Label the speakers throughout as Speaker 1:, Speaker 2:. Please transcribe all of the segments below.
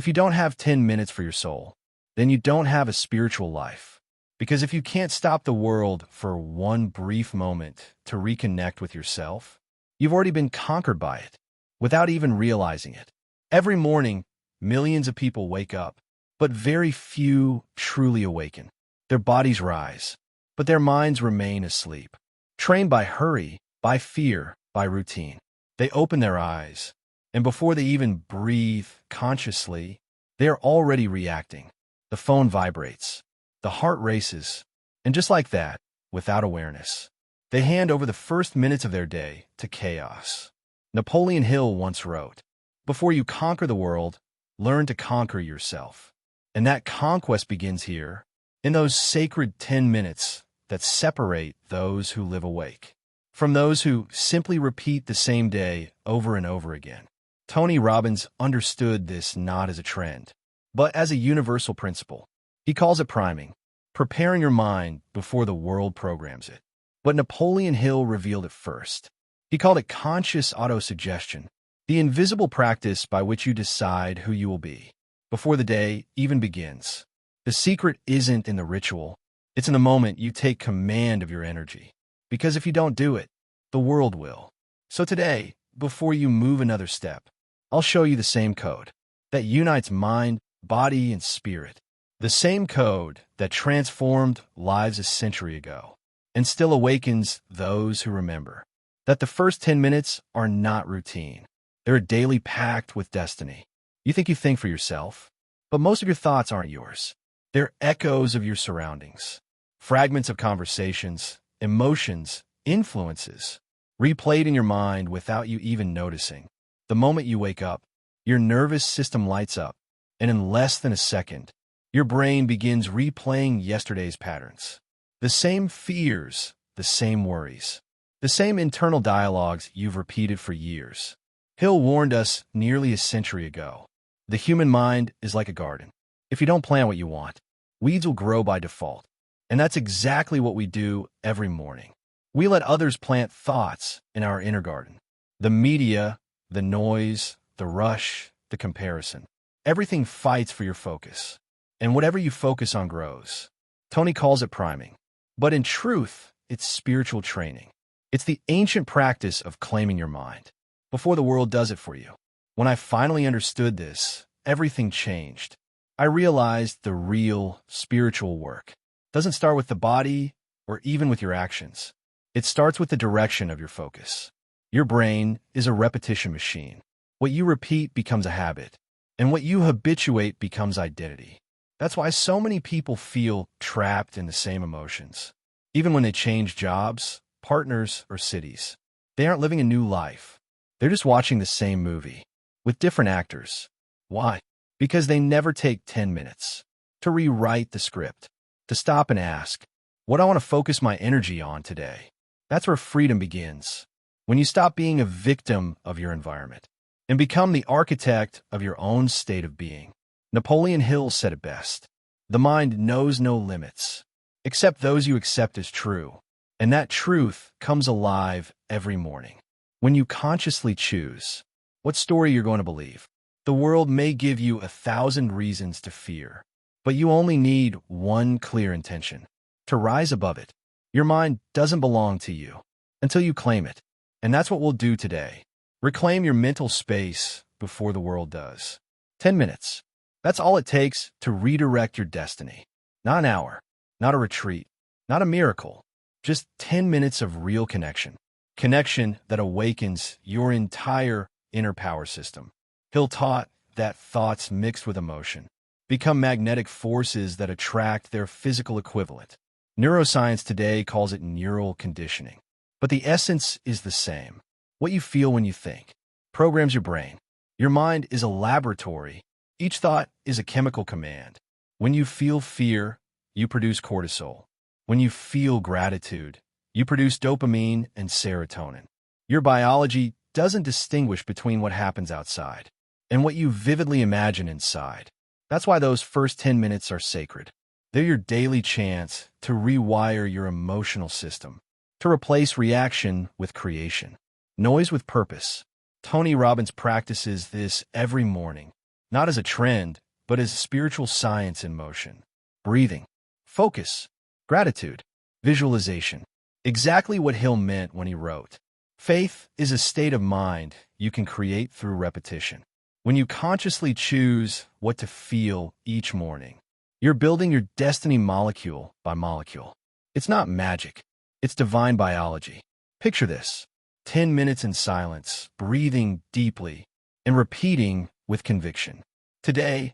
Speaker 1: If you don't have 10 minutes for your soul, then you don't have a spiritual life. Because if you can't stop the world for one brief moment to reconnect with yourself, you've already been conquered by it without even realizing it. Every morning, millions of people wake up, but very few truly awaken. Their bodies rise, but their minds remain asleep. Trained by hurry, by fear, by routine. They open their eyes, and before they even breathe consciously, they are already reacting. The phone vibrates, the heart races, and just like that, without awareness, they hand over the first minutes of their day to chaos. Napoleon Hill once wrote, "Before you conquer the world, learn to conquer yourself." And that conquest begins here, in those sacred 10 minutes that separate those who live awake from those who simply repeat the same day over and over again. Tony Robbins understood this not as a trend, but as a universal principle. He calls it priming, preparing your mind before the world programs it. But Napoleon Hill revealed it first. He called it conscious autosuggestion, the invisible practice by which you decide who you will be before the day even begins. The secret isn't in the ritual. It's in the moment you take command of your energy. Because if you don't do it, the world will. So today, before you move another step, I'll show you the same code that unites mind, body, and spirit. The same code that transformed lives a century ago and still awakens those who remember. That the first 10 minutes are not routine. They're a daily pact with destiny. You think for yourself, but most of your thoughts aren't yours. They're echoes of your surroundings, fragments of conversations, emotions, influences, replayed in your mind without you even noticing. The moment you wake up, your nervous system lights up, and in less than a second, your brain begins replaying yesterday's patterns. The same fears, the same worries, the same internal dialogues you've repeated for years. Hill warned us nearly a century ago. The human mind is like a garden. If you don't plant what you want, weeds will grow by default. And that's exactly what we do every morning. We let others plant thoughts in our inner garden. The media, the noise, the rush, the comparison. Everything fights for your focus. And whatever you focus on grows. Tony calls it priming. But in truth, it's spiritual training. It's the ancient practice of claiming your mind before the world does it for you. When I finally understood this, everything changed. I realized the real spiritual work doesn't start with the body or even with your actions. It starts with the direction of your focus. Your brain is a repetition machine. What you repeat becomes a habit, and what you habituate becomes identity. That's why so many people feel trapped in the same emotions. Even when they change jobs, partners, or cities, they aren't living a new life. They're just watching the same movie with different actors. Why? Because they never take 10 minutes to rewrite the script, to stop and ask, what do I want to focus my energy on today? That's where freedom begins. When you stop being a victim of your environment and become the architect of your own state of being. Napoleon Hill said it best. The mind knows no limits, except those you accept as true. And that truth comes alive every morning. When you consciously choose what story you're going to believe, the world may give you 1,000 reasons to fear, but you only need one clear intention, to rise above it. Your mind doesn't belong to you until you claim it. And that's what we'll do today. Reclaim your mental space before the world does. 10 minutes. That's all it takes to redirect your destiny. Not an hour, not a retreat, not a miracle. Just 10 minutes of real connection. Connection that awakens your entire inner power system. Hill taught that thoughts mixed with emotion become magnetic forces that attract their physical equivalent. Neuroscience today calls it neural conditioning. But the essence is the same. What you feel when you think programs your brain. Your mind is a laboratory. Each thought is a chemical command. When you feel fear, you produce cortisol. When you feel gratitude, you produce dopamine and serotonin. Your biology doesn't distinguish between what happens outside and what you vividly imagine inside. That's why those first 10 minutes are sacred. They're your daily chance to rewire your emotional system, to replace reaction with creation, noise with purpose. Tony Robbins practices this every morning, not as a trend, but as spiritual science in motion. Breathing, focus, gratitude, visualization. Exactly what Hill meant when he wrote, "Faith is a state of mind you can create through repetition." When you consciously choose what to feel each morning, you're building your destiny molecule by molecule. It's not magic. It's divine biology. Picture this: 10 minutes in silence, breathing deeply, and repeating with conviction. Today,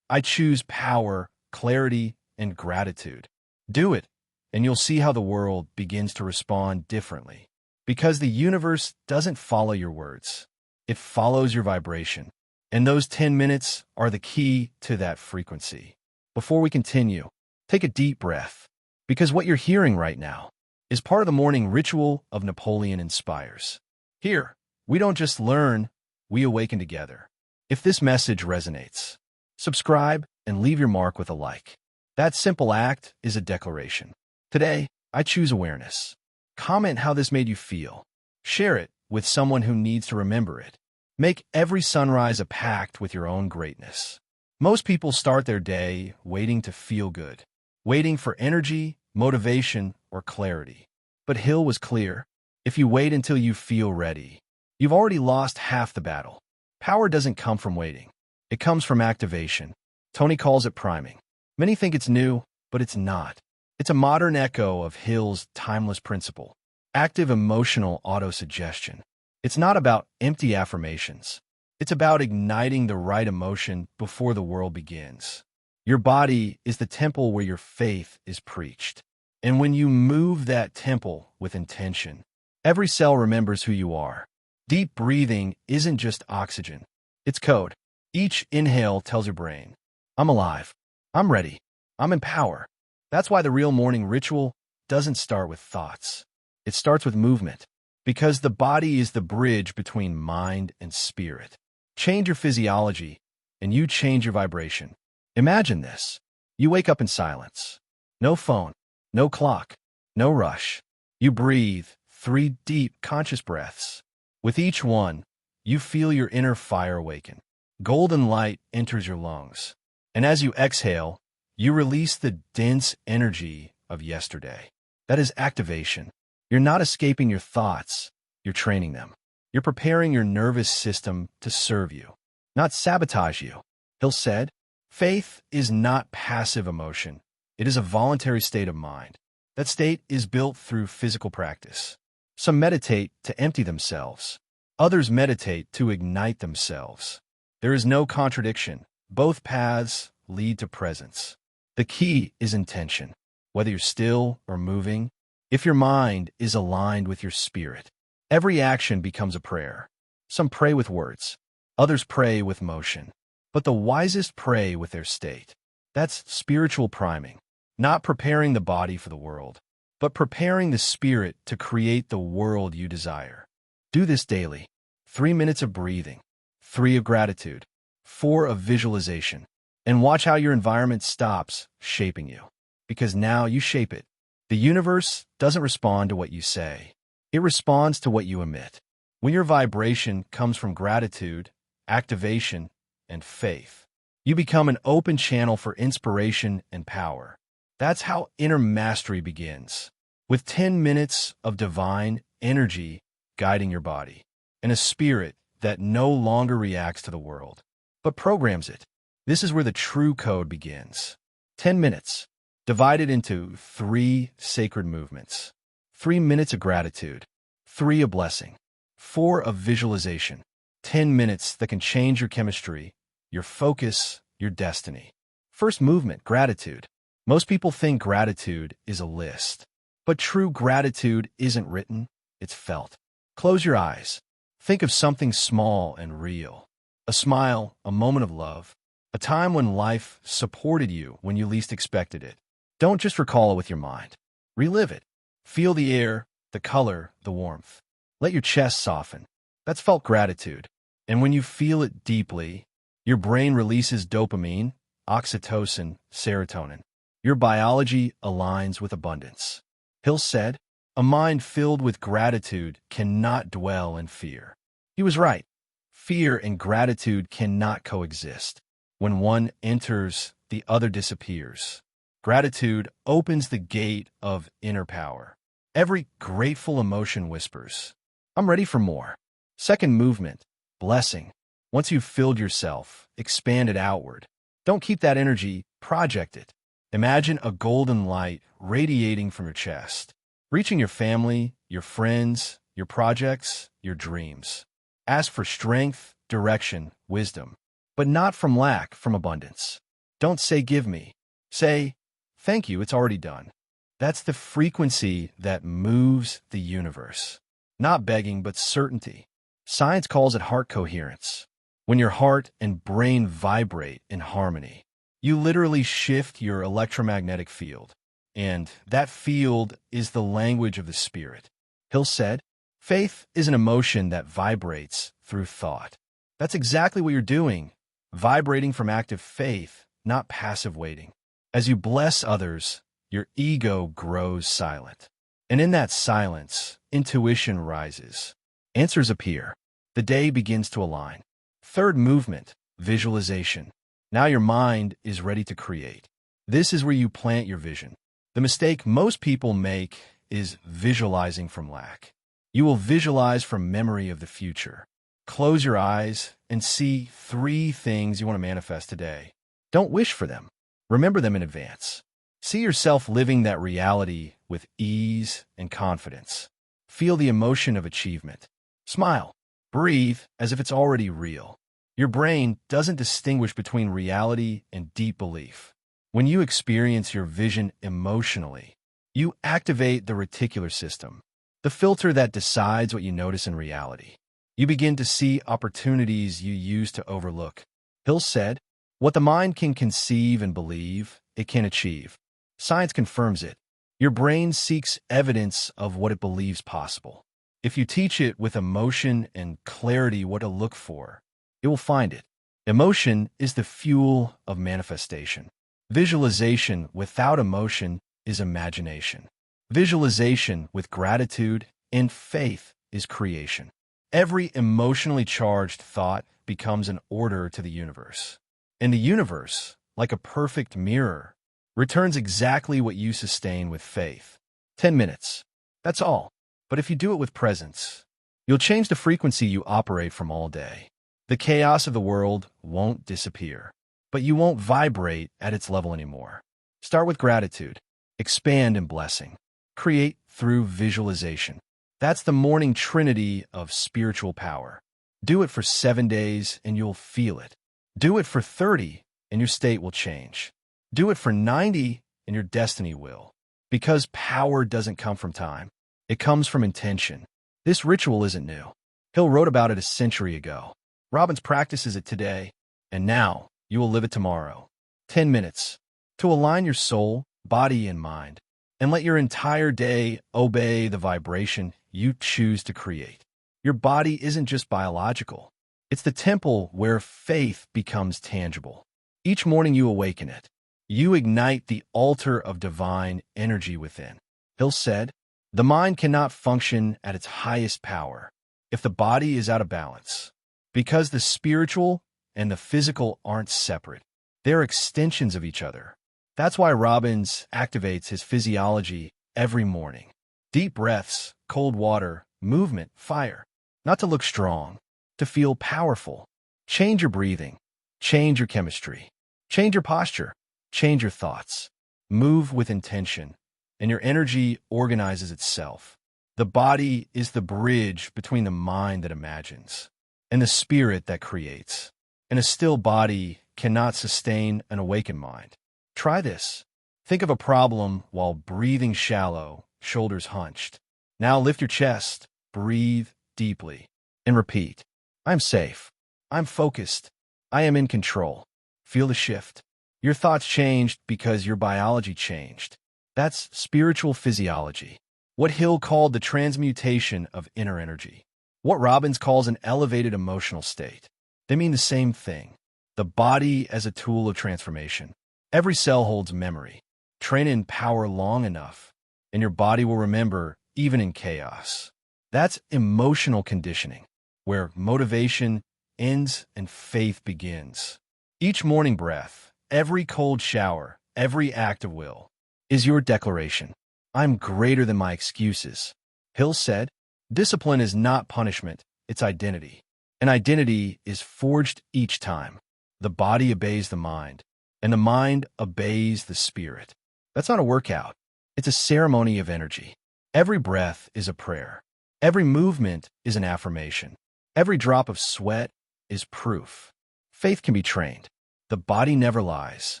Speaker 1: I choose power, clarity, and gratitude. Do it, and you'll see how the world begins to respond differently. Because the universe doesn't follow your words. It follows your vibration. And those 10 minutes are the key to that frequency. Before we continue, take a deep breath, because what you're hearing right now is part of the morning ritual of Napoleon Inspires. Here, we don't just learn, we awaken together. If this message resonates, subscribe and leave your mark with a like. That simple act is a declaration. Today, I choose awareness. Comment how this made you feel. Share it with someone who needs to remember it. Make every sunrise a pact with your own greatness. Most people start their day waiting to feel good, waiting for energy, motivation, or clarity. But Hill was clear: if you wait until you feel ready, you've already lost half the battle. Power doesn't come from waiting. It comes from activation. Tony calls it priming. Many think it's new, but it's not. It's a modern echo of Hill's timeless principle: active emotional autosuggestion. It's not about empty affirmations. It's about igniting the right emotion before the world begins. Your body is the temple where your faith is preached. And when you move that temple with intention, every cell remembers who you are. Deep breathing isn't just oxygen. It's code. Each inhale tells your brain, "I'm alive. I'm ready. I'm in power." That's why the real morning ritual doesn't start with thoughts. It starts with movement. Because the body is the bridge between mind and spirit. Change your physiology, and you change your vibration. Imagine this. You wake up in silence. No phone, no clock, no rush. You breathe 3 deep, conscious breaths. With each one, you feel your inner fire awaken. Golden light enters your lungs. And as you exhale, you release the dense energy of yesterday. That is activation. You're not escaping your thoughts, you're training them. You're preparing your nervous system to serve you, not sabotage you. Hill said, "Faith is not passive emotion. It is a voluntary state of mind. That state is built through physical practice. Some meditate to empty themselves. Others meditate to ignite themselves. There is no contradiction. Both paths lead to presence. The key is intention. Whether you're still or moving, if your mind is aligned with your spirit, every action becomes a prayer. Some pray with words. Others pray with motion. But the wisest pray with their state. That's spiritual priming. Not preparing the body for the world, but preparing the spirit to create the world you desire. Do this daily. 3 minutes of breathing, 3 of gratitude, 4 of visualization. And watch how your environment stops shaping you. Because now you shape it. The universe doesn't respond to what you say. It responds to what you emit. When your vibration comes from gratitude, activation, and faith, you become an open channel for inspiration and power. That's how inner mastery begins. With 10 minutes of divine energy guiding your body, and a spirit that no longer reacts to the world, but programs it. This is where the true code begins. 10 minutes. Divided into 3 sacred movements. 3 minutes of gratitude, 3 of blessing, 4 of visualization. 10 minutes that can change your chemistry, your focus, your destiny. First movement, gratitude. Most people think gratitude is a list. But true gratitude isn't written, it's felt. Close your eyes. Think of something small and real. A smile, a moment of love, a time when life supported you when you least expected it. Don't just recall it with your mind. Relive it. Feel the air, the color, the warmth. Let your chest soften. That's felt gratitude. And when you feel it deeply, your brain releases dopamine, oxytocin, serotonin. Your biology aligns with abundance. Hill said, "A mind filled with gratitude cannot dwell in fear." He was right. Fear and gratitude cannot coexist. When one enters, the other disappears. Gratitude opens the gate of inner power. Every grateful emotion whispers, I'm ready for more. Second movement, blessing. Once you've filled yourself, expand it outward. Don't keep that energy, project it. Imagine a golden light radiating from your chest, reaching your family, your friends, your projects, your dreams. Ask for strength, direction, wisdom, but not from lack, from abundance. Don't say, give me. Say, thank you, it's already done. That's the frequency that moves the universe. Not begging, but certainty. Science calls it heart coherence. When your heart and brain vibrate in harmony, you literally shift your electromagnetic field. And that field is the language of the spirit. Hill said, faith is an emotion that vibrates through thought. That's exactly what you're doing, vibrating from active faith, not passive waiting. As you bless others, your ego grows silent. And in that silence, intuition rises. Answers appear. The day begins to align. Third movement, visualization. Now your mind is ready to create. This is where you plant your vision. The mistake most people make is visualizing from lack. You will visualize from memory of the future. Close your eyes and see 3 things you want to manifest today. Don't wish for them. Remember them in advance. See yourself living that reality with ease and confidence. Feel the emotion of achievement. Smile. Breathe as if it's already real. Your brain doesn't distinguish between reality and deep belief. When you experience your vision emotionally, you activate the reticular system, the filter that decides what you notice in reality. You begin to see opportunities you used to overlook. Hill said, what the mind can conceive and believe, it can achieve. Science confirms it. Your brain seeks evidence of what it believes possible. If you teach it with emotion and clarity what to look for, it will find it. Emotion is the fuel of manifestation. Visualization without emotion is imagination. Visualization with gratitude and faith is creation. Every emotionally charged thought becomes an order to the universe. And the universe, like a perfect mirror, returns exactly what you sustain with faith. 10 minutes. That's all. But if you do it with presence, you'll change the frequency you operate from all day. The chaos of the world won't disappear, but you won't vibrate at its level anymore. Start with gratitude. Expand in blessing. Create through visualization. That's the morning trinity of spiritual power. Do it for 7 days and you'll feel it. Do it for 30 and your state will change. Do it for 90 and your destiny will. Because power doesn't come from time. It comes from intention. This ritual isn't new. Hill wrote about it a century ago. Robbins practices it today, and now you will live it tomorrow. 10 minutes to align your soul, body, and mind, and let your entire day obey the vibration you choose to create. Your body isn't just biological. It's the temple where faith becomes tangible. Each morning you awaken it. You ignite the altar of divine energy within. Hill said, the mind cannot function at its highest power if the body is out of balance, because the spiritual and the physical aren't separate. They're extensions of each other. That's why Robbins activates his physiology every morning. Deep breaths, cold water, movement, fire. Not to look strong, to feel powerful. Change your breathing. Change your chemistry. Change your posture. Change your thoughts. Move with intention, and your energy organizes itself. The body is the bridge between the mind that imagines and the spirit that creates. And a still body cannot sustain an awakened mind. Try this. Think of a problem while breathing shallow, shoulders hunched. Now lift your chest, breathe deeply, and repeat. I'm safe. I'm focused. I am in control. Feel the shift. Your thoughts changed because your biology changed. That's spiritual physiology. What Hill called the transmutation of inner energy. What Robbins calls an elevated emotional state. They mean the same thing. The body as a tool of transformation. Every cell holds memory. Train in power long enough, and your body will remember even in chaos. That's emotional conditioning, where motivation ends and faith begins. Each morning breath, every cold shower, every act of will is your declaration. I'm greater than my excuses. Hill said, discipline is not punishment, it's identity. And identity is forged each time. The body obeys the mind, and the mind obeys the spirit. That's not a workout. It's a ceremony of energy. Every breath is a prayer. Every movement is an affirmation. Every drop of sweat is proof. Faith can be trained. The body never lies.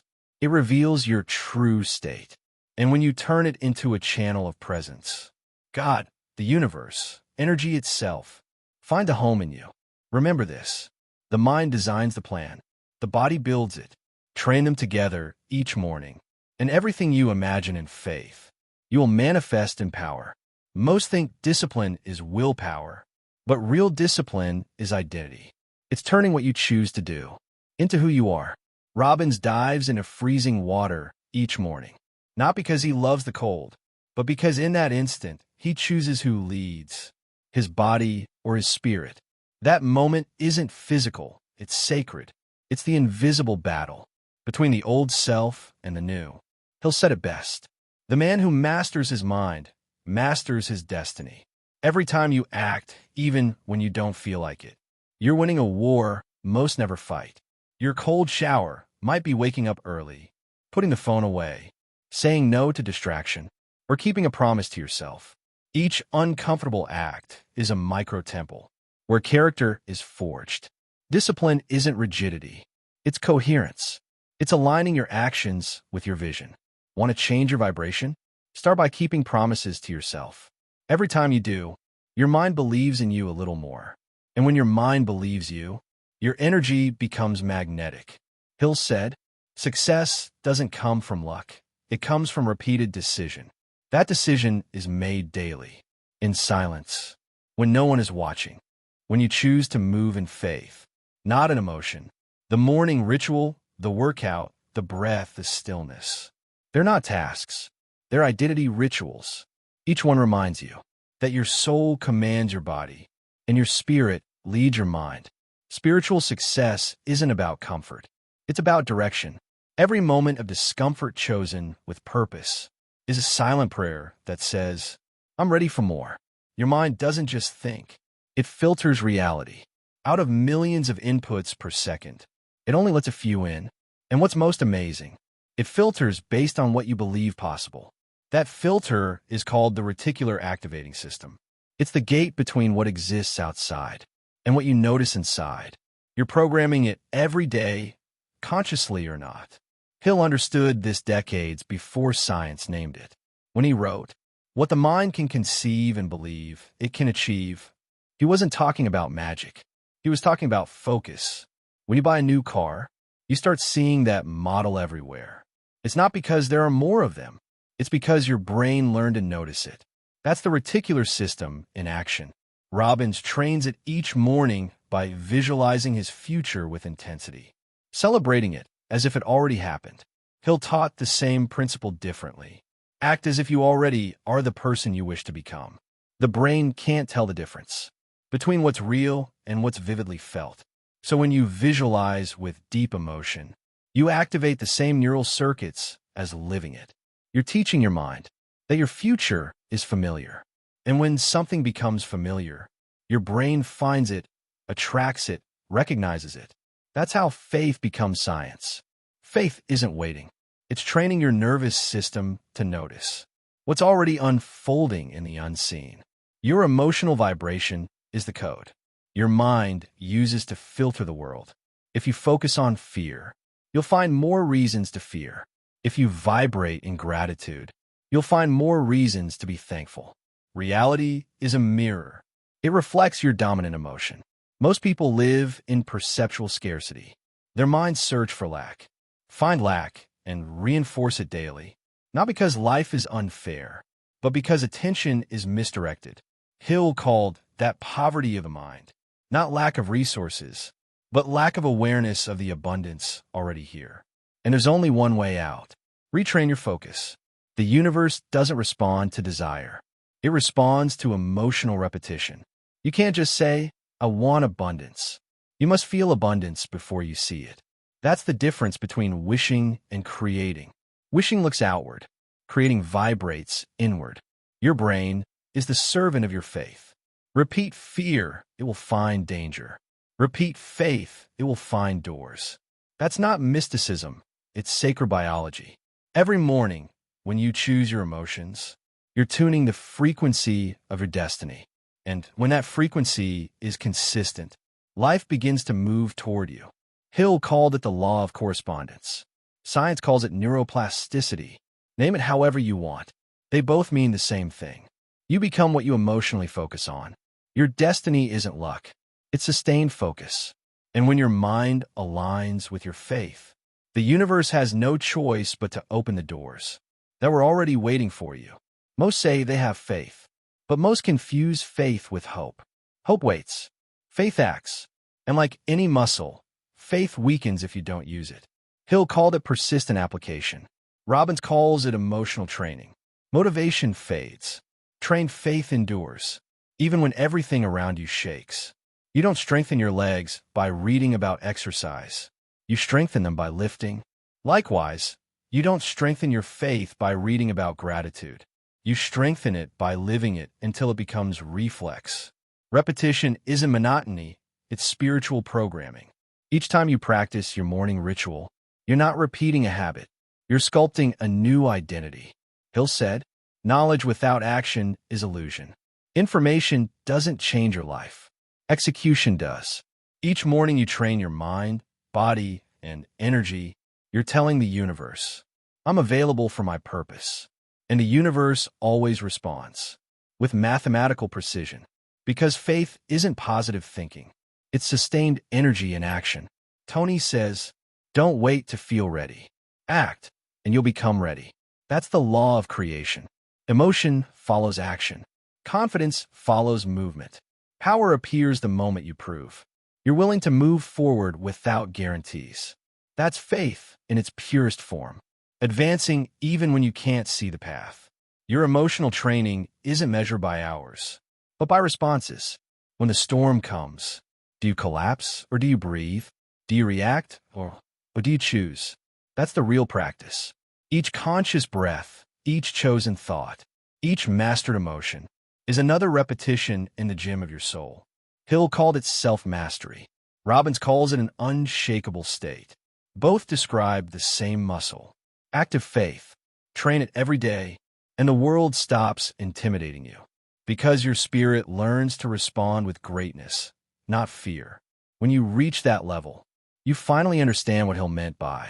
Speaker 1: It reveals your true state. And when you turn it into a channel of presence, God, the universe, energy itself, find a home in you. Remember this. The mind designs the plan. The body builds it. Train them together each morning. And everything you imagine in faith, you will manifest in power. Most think discipline is willpower, but real discipline is identity. It's turning what you choose to do into who you are. Robbins dives into freezing water each morning, not because he loves the cold, but because in that instant, he chooses who leads, his body or his spirit. That moment isn't physical, it's sacred. It's the invisible battle between the old self and the new. He'll said it best. The man who masters his mind masters his destiny. Every time you act, even when you don't feel like it, you're winning a war most never fight. Your cold shower might be waking up early, putting the phone away, saying no to distraction, or keeping a promise to yourself. Each uncomfortable act is a micro-temple where character is forged. Discipline isn't rigidity. It's coherence. It's aligning your actions with your vision. Want to change your vibration? Start by keeping promises to yourself. Every time you do, your mind believes in you a little more. And when your mind believes you, your energy becomes magnetic. Hill said, success doesn't come from luck. It comes from repeated decision. That decision is made daily, in silence, when no one is watching, when you choose to move in faith, not in emotion. The morning ritual, the workout, the breath, the stillness. They're not tasks. They're identity rituals. Each one reminds you that your soul commands your body and your spirit leads your mind. Spiritual success isn't about comfort. It's about direction. Every moment of discomfort chosen with purpose is a silent prayer that says, I'm ready for more. Your mind doesn't just think. It filters reality. Out of millions of inputs per second, it only lets a few in. And what's most amazing, it filters based on what you believe possible. That filter is called the reticular activating system. It's the gate between what exists outside and what you notice inside. You're programming it every day, consciously or not. Hill understood this decades before science named it. When he wrote, what the mind can conceive and believe, it can achieve, he wasn't talking about magic. He was talking about focus. When you buy a new car, you start seeing that model everywhere. It's not because there are more of them. It's because your brain learned to notice it. That's the reticular system in action. Robbins trains it each morning by visualizing his future with intensity, celebrating it as if it already happened. Hill taught the same principle differently. Act as if you already are the person you wish to become. The brain can't tell the difference between what's real and what's vividly felt. So when you visualize with deep emotion, you activate the same neural circuits as living it. You're teaching your mind that your future is familiar. And when something becomes familiar, your brain finds it, attracts it, recognizes it. That's how faith becomes science. Faith isn't waiting. It's training your nervous system to notice what's already unfolding in the unseen. Your emotional vibration is the code your mind uses to filter the world. If you focus on fear, you'll find more reasons to fear. If you vibrate in gratitude, you'll find more reasons to be thankful. Reality is a mirror. It reflects your dominant emotion. Most people live in perceptual scarcity. Their minds search for lack, find lack, and reinforce it daily. Not because life is unfair, but because attention is misdirected. Hill called that poverty of the mind. Not lack of resources, but lack of awareness of the abundance already here. And there's only one way out. Retrain your focus. The universe doesn't respond to desire. It responds to emotional repetition. You can't just say, I want abundance. You must feel abundance before you see it. That's the difference between wishing and creating. Wishing looks outward. Creating vibrates inward. Your brain is the servant of your faith. Repeat fear, it will find danger. Repeat faith, it will find doors. That's not mysticism, it's sacred biology. Every morning, when you choose your emotions, you're tuning the frequency of your destiny. And when that frequency is consistent, life begins to move toward you. Hill called it the law of correspondence. Science calls it neuroplasticity. Name it however you want. They both mean the same thing. You become what you emotionally focus on. Your destiny isn't luck. It's sustained focus. And when your mind aligns with your faith, the universe has no choice but to open the doors that were already waiting for you. Most say they have faith, but most confuse faith with hope. Hope waits. Faith acts. And like any muscle, faith weakens if you don't use it. Hill called it persistent application. Robbins calls it emotional training. Motivation fades. Trained faith endures, even when everything around you shakes. You don't strengthen your legs by reading about exercise. You strengthen them by lifting. Likewise, you don't strengthen your faith by reading about gratitude. You strengthen it by living it until it becomes reflex. Repetition isn't monotony, it's spiritual programming. Each time you practice your morning ritual, you're not repeating a habit. You're sculpting a new identity. Hill said, knowledge without action is illusion. Information doesn't change your life. Execution does. Each morning you train your mind, body, and energy, you're telling the universe, I'm available for my purpose. And the universe always responds with mathematical precision. Because faith isn't positive thinking. It's sustained energy in action. Tony says, don't wait to feel ready. Act, and you'll become ready. That's the law of creation. Emotion follows action. Confidence follows movement. Power appears the moment you prove. You're willing to move forward without guarantees. That's faith in its purest form. Advancing even when you can't see the path. Your emotional training isn't measured by hours, but by responses. When the storm comes, do you collapse or do you breathe? Do you react or do you choose? That's the real practice. Each conscious breath, each chosen thought, each mastered emotion is another repetition in the gym of your soul. Hill called it self-mastery. Robbins calls it an unshakable state. Both describe the same muscle. Active faith. Train it every day, and the world stops intimidating you. Because your spirit learns to respond with greatness, not fear. When you reach that level, you finally understand what Hill meant by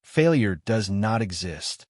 Speaker 1: failure does not exist,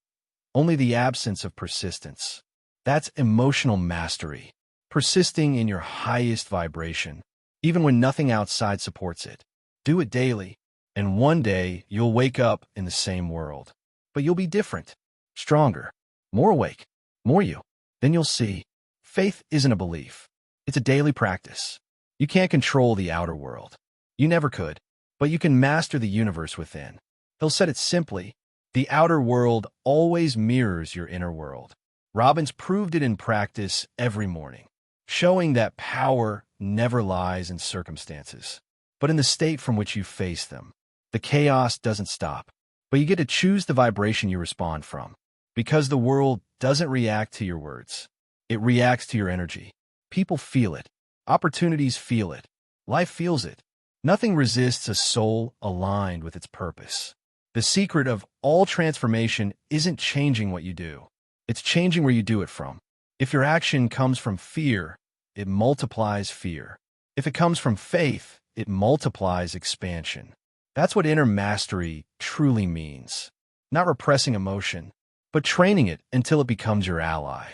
Speaker 1: only the absence of persistence. That's emotional mastery, persisting in your highest vibration, even when nothing outside supports it. Do it daily, and one day you'll wake up in the same world. But you'll be different, stronger, more awake, more you. Then you'll see, faith isn't a belief. It's a daily practice. You can't control the outer world. You never could, but you can master the universe within. Hill said it simply, the outer world always mirrors your inner world. Robbins proved it in practice every morning, showing that power never lies in circumstances, but in the state from which you face them. The chaos doesn't stop, but you get to choose the vibration you respond from, because the world doesn't react to your words. It reacts to your energy. People feel it. Opportunities feel it. Life feels it. Nothing resists a soul aligned with its purpose. The secret of all transformation isn't changing what you do. It's changing where you do it from. If your action comes from fear, it multiplies fear. If it comes from faith, it multiplies expansion. That's what inner mastery truly means. Not repressing emotion, but training it until it becomes your ally.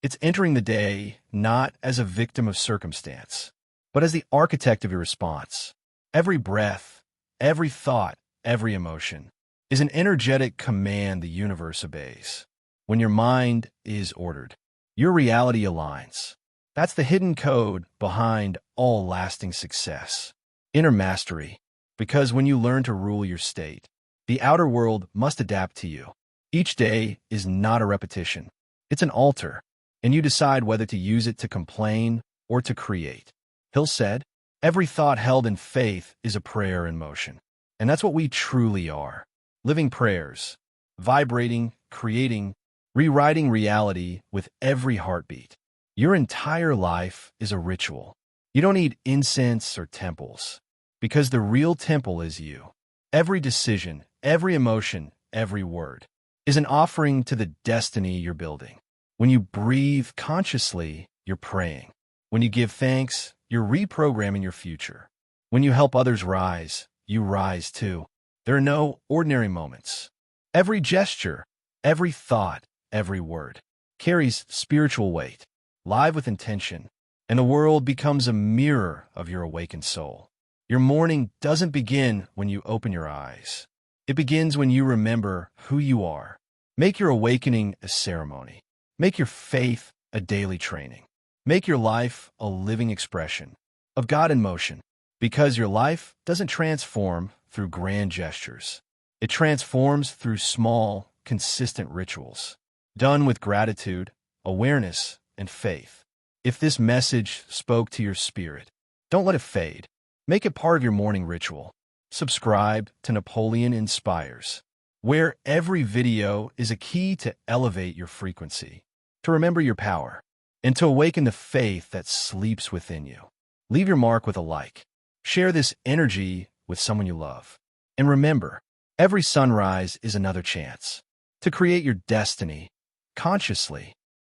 Speaker 1: It's entering the day not as a victim of circumstance, but as the architect of your response. Every breath, every thought, every emotion is an energetic command the universe obeys. When your mind is ordered, your reality aligns. That's the hidden code behind all lasting success. Inner mastery, because when you learn to rule your state, the outer world must adapt to you. Each day is not a repetition. It's an altar, and you decide whether to use it to complain or to create. Hill said, every thought held in faith is a prayer in motion. And that's what we truly are. Living prayers, vibrating, creating, rewriting reality with every heartbeat. Your entire life is a ritual. You don't need incense or temples, because the real temple is you. Every decision, every emotion, every word is an offering to the destiny you're building. When you breathe consciously, you're praying. When you give thanks, you're reprogramming your future. When you help others rise, you rise too. There are no ordinary moments. Every gesture, every thought, every word carries spiritual weight, live with intention, and the world becomes a mirror of your awakened soul. Your morning doesn't begin when you open your eyes. It begins when you remember who you are. Make your awakening a ceremony. Make your faith a daily training. Make your life a living expression of God in motion, because your life doesn't transform through grand gestures. It transforms through small, consistent rituals, done with gratitude, awareness, and faith. If this message spoke to your spirit, don't let it fade. Make it part of your morning ritual. Subscribe to Napoleon Inspires, where every video is a key to elevate your frequency, to remember your power, and to awaken the faith that sleeps within you. Leave your mark with a like. Share this energy with someone you love. And remember, every sunrise is another chance to create your destiny consciously.